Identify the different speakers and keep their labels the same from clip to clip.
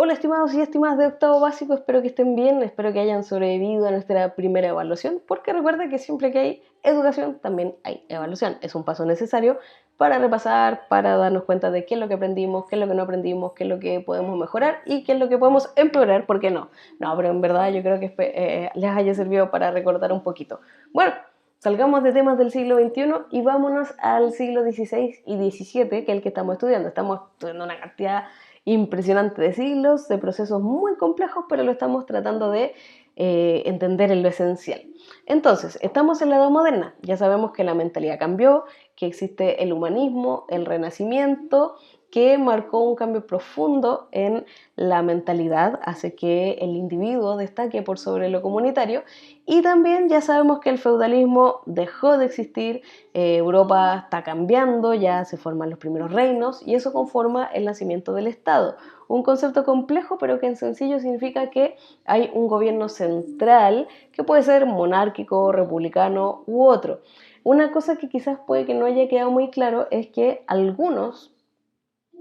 Speaker 1: Hola estimados y estimadas de octavo básico, espero que estén bien, espero que hayan sobrevivido a nuestra primera evaluación, porque recuerda que siempre que hay educación también hay evaluación. Es un paso necesario para repasar, para darnos cuenta de qué es lo que aprendimos, qué es lo que no aprendimos, qué es lo que podemos mejorar y qué es lo que podemos empeorar, ¿por qué no? No, pero en verdad yo creo que les haya servido para recordar un poquito. Bueno, salgamos de temas del siglo XXI y vámonos al siglo XVI y XVII, que es el que estamos estudiando. Estamos estudiando una cantidad impresionante de siglos, de procesos muy complejos, pero lo estamos tratando de entender en lo esencial. Entonces, estamos en la Edad Moderna, ya sabemos que la mentalidad cambió, que existe el humanismo, el renacimiento, que marcó un cambio profundo en la mentalidad, hace que el individuo destaque por sobre lo comunitario, y también ya sabemos que el feudalismo dejó de existir, Europa está cambiando, ya se forman los primeros reinos y eso conforma el nacimiento del Estado. Un concepto complejo, pero que en sencillo significa que hay un gobierno central que puede ser monárquico, republicano u otro. Una cosa que quizás puede que no haya quedado muy claro es que algunos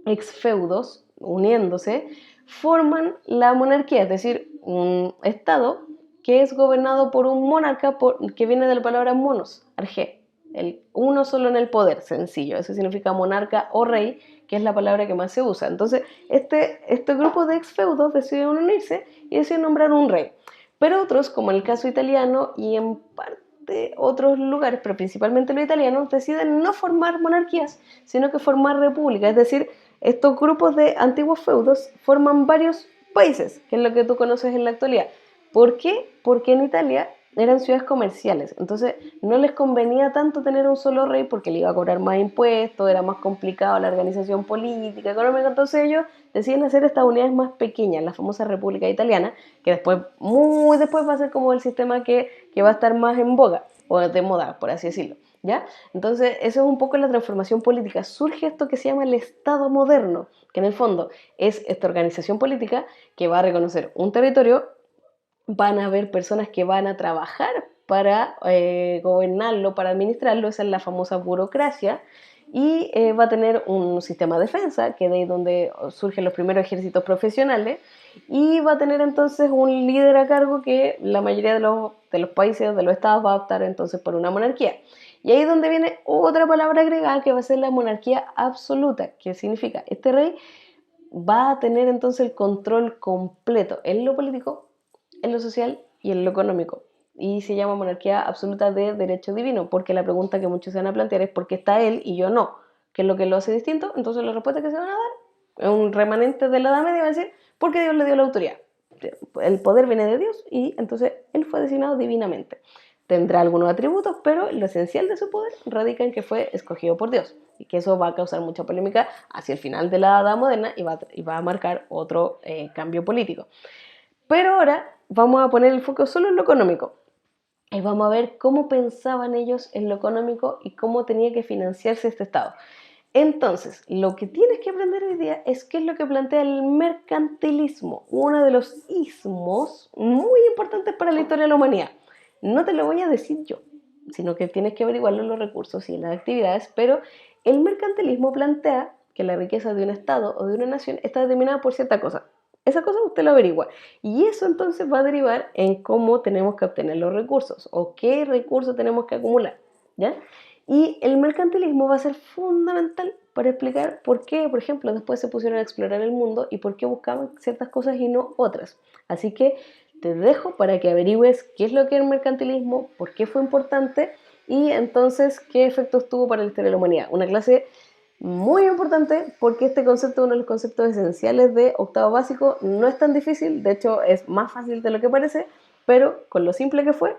Speaker 1: exfeudos, uniéndose, forman la monarquía, es decir, un estado que es gobernado por un monarca que viene de la palabra monos, arge, el uno solo en el poder, sencillo, eso significa monarca o rey, que es la palabra que más se usa. Entonces, este grupo de exfeudos deciden unirse y deciden nombrar un rey. Pero otros, como en el caso italiano y en parte otros lugares, pero principalmente los italianos, deciden no formar monarquías, sino que formar repúblicas, es decir, estos grupos de antiguos feudos forman varios países, que es lo que tú conoces en la actualidad. ¿Por qué? Porque en Italia eran ciudades comerciales, entonces no les convenía tanto tener un solo rey porque le iba a cobrar más impuestos, era más complicado la organización política, económica, entonces ellos deciden hacer estas unidades más pequeñas, la famosa República Italiana, que después, muy después va a ser como el sistema que va a estar más en boga, o de moda, por así decirlo. ¿Ya? Entonces, eso es un poco la transformación política. Surge esto que se llama el Estado moderno, que en el fondo es esta organización política que va a reconocer un territorio, van a haber personas que van a trabajar para gobernarlo, para administrarlo, esa es la famosa burocracia, y va a tener un sistema de defensa, que de ahí donde surgen los primeros ejércitos profesionales, y va a tener entonces un líder a cargo que la mayoría de los países, de los estados, va a optar entonces por una monarquía. Y ahí es donde viene otra palabra agregada que va a ser la monarquía absoluta, que significa este rey va a tener entonces el control completo en lo político, en lo social y en lo económico. Y se llama monarquía absoluta de derecho divino, porque la pregunta que muchos se van a plantear es ¿por qué está él y yo no? ¿Qué es lo que lo hace distinto? Entonces la respuesta que se van a dar es un remanente de la Edad Media, va a decir, porque Dios le dio la autoridad. El poder viene de Dios y entonces él fue designado divinamente. Tendrá algunos atributos, pero lo esencial de su poder radica en que fue escogido por Dios y que eso va a causar mucha polémica hacia el final de la Edad Moderna y va a marcar otro cambio político. Pero ahora vamos a poner el foco solo en lo económico y vamos a ver cómo pensaban ellos en lo económico y cómo tenía que financiarse este Estado. Entonces, lo que tienes que aprender hoy día es qué es lo que plantea el mercantilismo, uno de los ismos muy importantes para la historia de la humanidad. No te lo voy a decir yo, sino que tienes que averiguarlo en los recursos y en las actividades, pero el mercantilismo plantea que la riqueza de un Estado o de una nación está determinada por cierta cosa. Esa cosa usted lo averigua. Y eso entonces va a derivar en cómo tenemos que obtener los recursos o qué recursos tenemos que acumular. ¿Ya? Y el mercantilismo va a ser fundamental para explicar por qué, por ejemplo, después se pusieron a explorar el mundo y por qué buscaban ciertas cosas y no otras. Así que te dejo para que averigües qué es lo que es el mercantilismo, por qué fue importante y entonces qué efectos tuvo para la historia de la humanidad. Una clase muy importante porque este concepto es uno de los conceptos esenciales de octavo básico, no es tan difícil, de hecho es más fácil de lo que parece, pero con lo simple que fue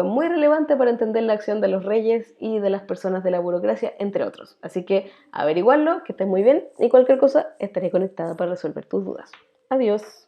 Speaker 1: muy relevante para entender la acción de los reyes y de las personas de la burocracia, entre otros. Así que averiguarlo, que estés muy bien y cualquier cosa estaré conectada para resolver tus dudas. Adiós.